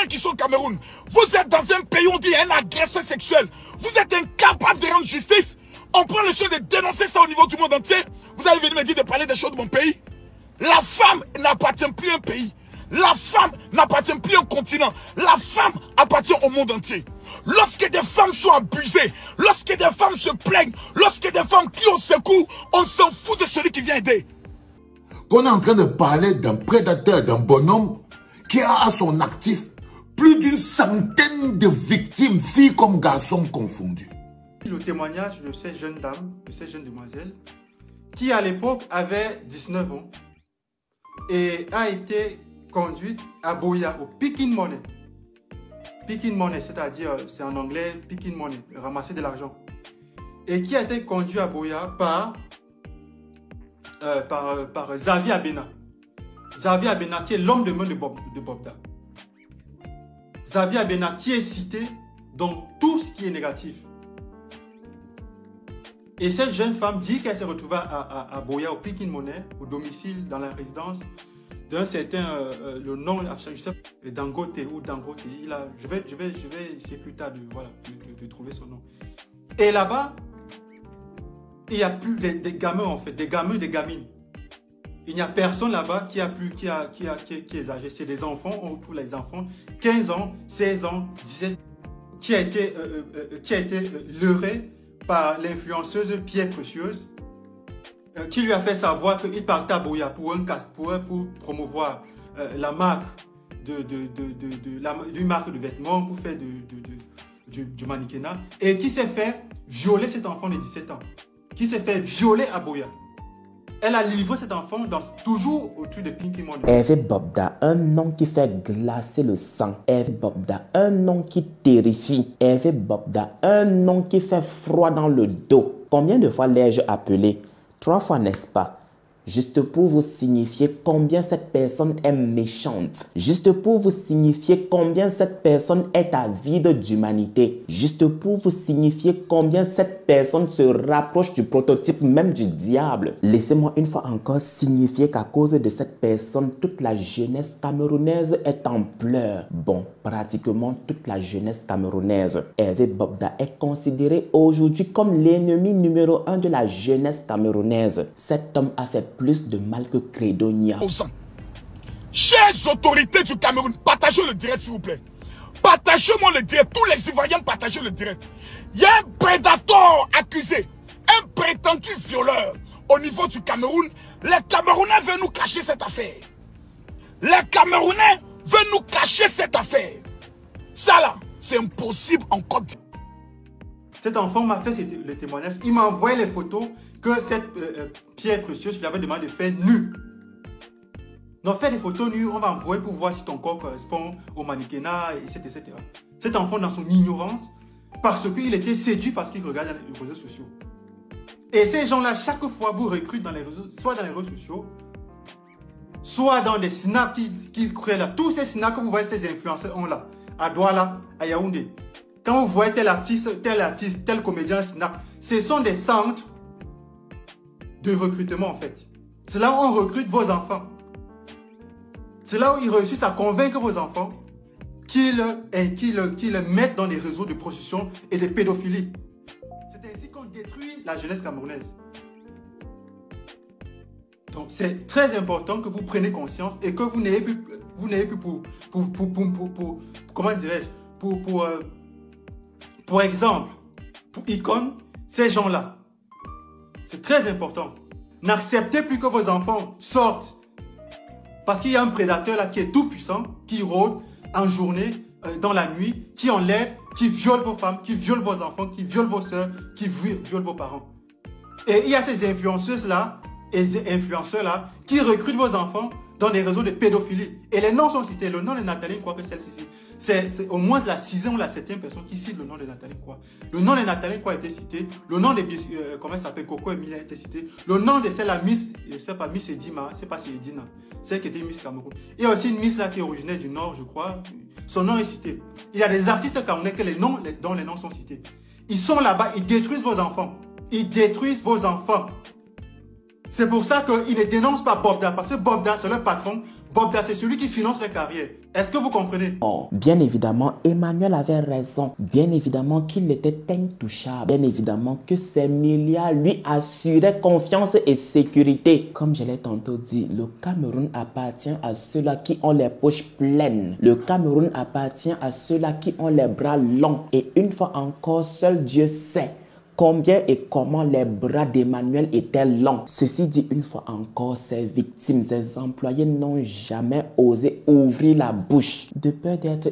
Nigériens qui sont au Cameroun, vous êtes dans un pays où on dit un agresseur sexuel. Vous êtes incapable de rendre justice. On prend le soin de dénoncer ça au niveau du monde entier. Vous allez venir me dire de parler des choses de mon pays. La femme n'appartient plus à un pays. La femme n'appartient plus à un continent. La femme appartient au monde entier. Lorsque des femmes sont abusées, lorsque des femmes se plaignent, lorsque des femmes crient au secours, on s'en fout de celui qui vient aider. Qu'on est en train de parler d'un prédateur, d'un bonhomme qui a à son actif plus d'une centaine de victimes, filles comme garçons confondus. Le témoignage de cette jeune dame, de cette jeune demoiselle, qui à l'époque avait 19 ans et a été conduite à Buea, au picking money. Picking money, c'est-à-dire, c'est en anglais, picking money, ramasser de l'argent. Et qui a été conduit à Buea par Xavier Abena. Xavier Abena, qui est l'homme de main de Bobda. Xavier Abena, qui est cité dans tout ce qui est négatif. Et cette jeune femme dit qu'elle s'est retrouvée à Buea, au picking money, au domicile, dans la résidence d'un certain, le nom, je sais, Dangote ou Dangote. Je vais essayer plus tard de trouver son nom. Et là-bas, il n'y a plus des gamins en fait, des gamins, des gamines. Il n'y a personne là-bas qui est âgé. C'est des enfants, on retrouve les enfants, 15 ans, 16 ans, 17, qui a été leurré par l'influenceuse Pierre Précieuse, qui lui a fait savoir qu'il partait à Buea pour promouvoir la marque d'une marque de vêtements, pour faire du mannequinat, et qui s'est fait violer cet enfant de 17 ans, qui s'est fait violer à Buea. Elle a livré cet enfant toujours autour de Pinky Money. Hervé Bobda, un nom qui fait glacer le sang. Hervé Bobda, un nom qui terrifie. Hervé Bobda, un nom qui fait froid dans le dos. Combien de fois l'ai-je appelé? 3 fois, n'est-ce pas? Juste pour vous signifier combien cette personne est méchante. Juste pour vous signifier combien cette personne est avide d'humanité. Juste pour vous signifier combien cette personne se rapproche du prototype même du diable. Laissez-moi une fois encore signifier qu'à cause de cette personne, toute la jeunesse camerounaise est en pleurs. Bon, pratiquement toute la jeunesse camerounaise. Hervé Bobda est considéré aujourd'hui comme l'ennemi numéro 1 de la jeunesse camerounaise. Cet homme a fait plus de mal que Credonia. Chères autorités du Cameroun, partagez le direct s'il vous plaît. Partagez-moi le direct. Tous les Ivoiriens partagez le direct. Il y a un prédateur accusé, un prétendu violeur au niveau du Cameroun. Les Camerounais veulent nous cacher cette affaire. Les Camerounais veulent nous cacher cette affaire. Ça là, c'est impossible en Côte d'Ivoire. Cet enfant m'a fait le témoignage. Il m'a envoyé les photos que cette Pierre Précieuse lui avait demandé de faire nu. Donc, faire des photos nues, on va envoyer pour voir si ton corps correspond au mannequinat, etc. Cet enfant, dans son ignorance, parce qu'il était séduit parce qu'il regarde les réseaux sociaux. Et ces gens-là, chaque fois, vous recrutent dans les réseaux, soit dans les réseaux sociaux, soit dans des snaps qu'ils créent là. Tous ces snaps que vous voyez, ces influenceurs ont là, à Douala, à Yaoundé. Quand vous voyez tel artiste, tel comédien snap, ce sont des centres de recrutement en fait. C'est là où on recrute vos enfants. C'est là où ils réussissent à convaincre vos enfants qu'ils mettent dans des réseaux de prostitution et de pédophilie. C'est ainsi qu'on détruit la jeunesse camerounaise. Donc c'est très important que vous preniez conscience et que vous n'ayez plus comment dirais-je, pour exemple, pour icône, ces gens-là. C'est très important. N'acceptez plus que vos enfants sortent. Parce qu'il y a un prédateur là qui est tout puissant, qui rôde en journée, dans la nuit, qui enlève, qui viole vos femmes, qui viole vos enfants, qui viole vos soeurs, qui viole vos parents. Et il y a ces influenceuses-là, et ces influenceurs-là, qui recrutent vos enfants dans des réseaux de pédophilie. Et les noms sont cités. Le nom de Nathalie Nkwa, que celle-ci, c'est au moins la 6e ou la 7e personne qui cite le nom de Nathalie Nkwa. Le nom de Nathalie Nkwa a été cité. Le nom de comment elle s'appelle, Coco Emilia a été cité. Le nom de celle-là, Miss, je sais pas, Miss Edima, je sais pas si Edina, celle qui était Miss Cameroun. Il y a aussi une Miss là qui est originaire du Nord, je crois. Son nom est cité. Il y a des artistes camerounais dont les noms sont cités. Ils sont là-bas, ils détruisent vos enfants. Ils détruisent vos enfants. C'est pour ça qu'ils ne dénoncent pas Bobda, parce que Bobda, c'est leur patron. Bobda, c'est celui qui finance leur carrière. Est-ce que vous comprenez? Oh, bien évidemment, Emmanuel avait raison. Bien évidemment qu'il était intouchable. Bien évidemment que ces milliards lui assuraient confiance et sécurité. Comme je l'ai tantôt dit, le Cameroun appartient à ceux-là qui ont les poches pleines. Le Cameroun appartient à ceux-là qui ont les bras longs. Et une fois encore, seul Dieu sait combien et comment les bras d'Emmanuel étaient longs. Ceci dit, une fois encore, ces victimes, ces employés n'ont jamais osé ouvrir la bouche de peur d'être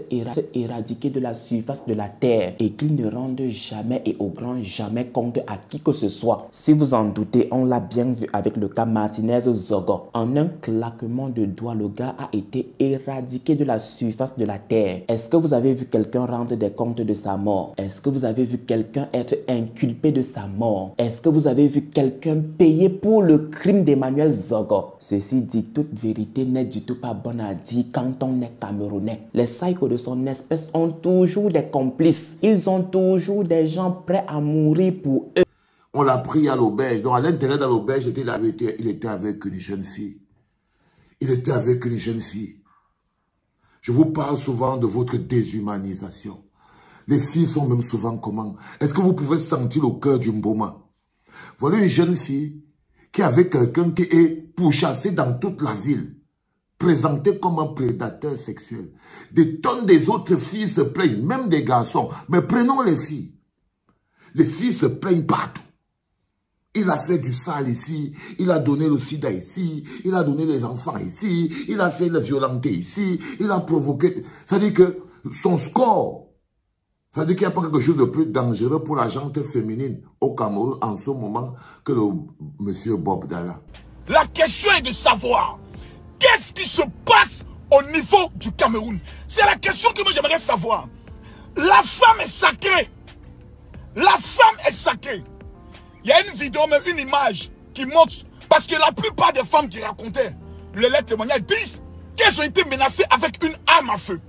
éradiqués de la surface de la terre et qu'ils ne rendent jamais et au grand jamais compte à qui que ce soit. Si vous en doutez, on l'a bien vu avec le cas Martinez-Zogo. En un claquement de doigts, le gars a été éradiqué de la surface de la terre. Est-ce que vous avez vu quelqu'un rendre des comptes de sa mort? Est-ce que vous avez vu quelqu'un être inculpé de sa mort? Est-ce que vous avez vu quelqu'un payer pour le crime d'Emmanuel Zogo? Ceci dit, toute vérité n'est du tout pas bonne à dire quand on est camerounais. Les psychos de son espèce ont toujours des complices. Ils ont toujours des gens prêts à mourir pour eux. On l'a pris à l'auberge. Donc à l'intérieur de l'auberge, il était avec une jeune fille. Il était avec une jeune fille. Je vous parle souvent de votre déshumanisation. Les filles sont même souvent comment? Est-ce que vous pouvez sentir le cœur du Mboma? Voilà une jeune fille qui est avec quelqu'un qui est pourchassé dans toute la ville, présenté comme un prédateur sexuel. Des tonnes des autres filles se plaignent, même des garçons. Mais prenons les filles. Les filles se plaignent partout. Il a fait du sale ici, il a donné le sida ici, il a donné les enfants ici, il a fait le violenté ici, il a provoqué... C'est-à-dire que son score... Ça veut dire qu'il n'y a pas quelque chose de plus dangereux pour la gente féminine au Cameroun en ce moment que le monsieur Bob Dalla. La question est de savoir qu'est-ce qui se passe au niveau du Cameroun. C'est la question que moi j'aimerais savoir. La femme est sacrée. La femme est sacrée. Il y a une vidéo, même une image qui montre, parce que la plupart des femmes qui racontaient les témoignages disent qu'elles ont été menacées avec une arme à feu.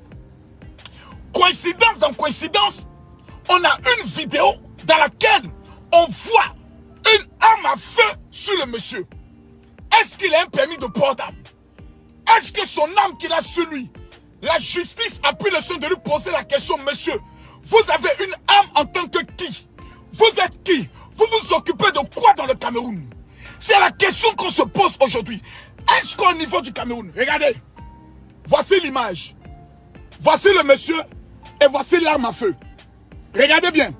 Coïncidence dans coïncidence, on a une vidéo dans laquelle on voit une arme à feu sur le monsieur. Est-ce qu'il a un permis de port d'arme? Est-ce que son arme qu'il a sur lui, la justice a pris le soin de lui poser la question, monsieur, vous avez une arme en tant que qui? Vous êtes qui? Vous vous occupez de quoi dans le Cameroun? C'est la question qu'on se pose aujourd'hui. Est-ce qu'au niveau du Cameroun, regardez, voici l'image. Voici le monsieur et voici l'arme à feu. Regardez bien.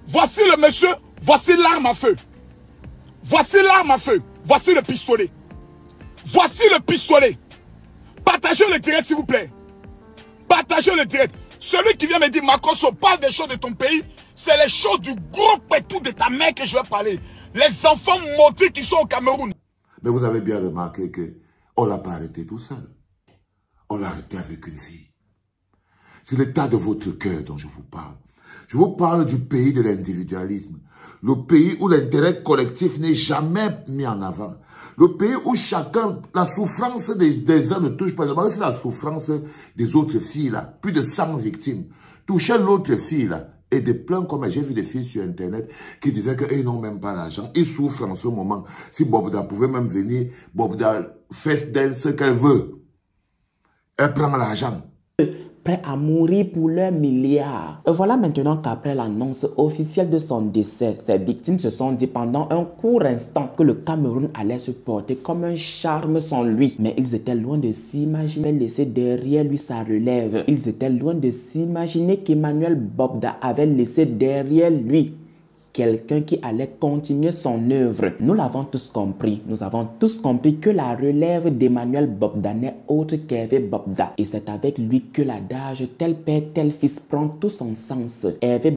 Voici le monsieur, voici l'arme à feu. Voici l'arme à feu. Voici le pistolet. Voici le pistolet. Partagez le direct s'il vous plaît. Partagez le direct. Celui qui vient me dire, Makosso, parle des choses de ton pays, c'est les choses du gros pétou de ta mère que je vais parler. Les enfants maudits qui sont au Cameroun. Mais vous avez bien remarqué qu'on ne l'a pas arrêté tout seul. On l'a arrêté avec une fille. C'est l'état de votre cœur dont je vous parle. Je vous parle du pays de l'individualisme. Le pays où l'intérêt collectif n'est jamais mis en avant. Le pays où chacun, la souffrance des uns ne touche pas. C'est la souffrance des autres filles là. Plus de 100 victimes. Toucher l'autre fille là. Et des plans comme j'ai vu des filles sur internet qui disaient qu'ils n'ont même pas l'argent. Ils souffrent en ce moment. Si Bobda pouvait même venir, Bobda fait d'elle ce qu'elle veut. Elle prend l'argent. Prêts à mourir pour leurs milliards. Et voilà maintenant qu'après l'annonce officielle de son décès, ces victimes se sont dit pendant un court instant que le Cameroun allait se porter comme un charme sans lui. Mais ils étaient loin de s'imaginer laisser derrière lui sa relève. Ils étaient loin de s'imaginer qu'Emmanuel Bobda avait laissé derrière lui quelqu'un qui allait continuer son œuvre. Nous l'avons tous compris. Nous avons tous compris que la relève d'Emmanuel Bobda n'est autre qu'Hervé Bobda. Et c'est avec lui que l'adage tel père, tel fils prend tout son sens. Hervé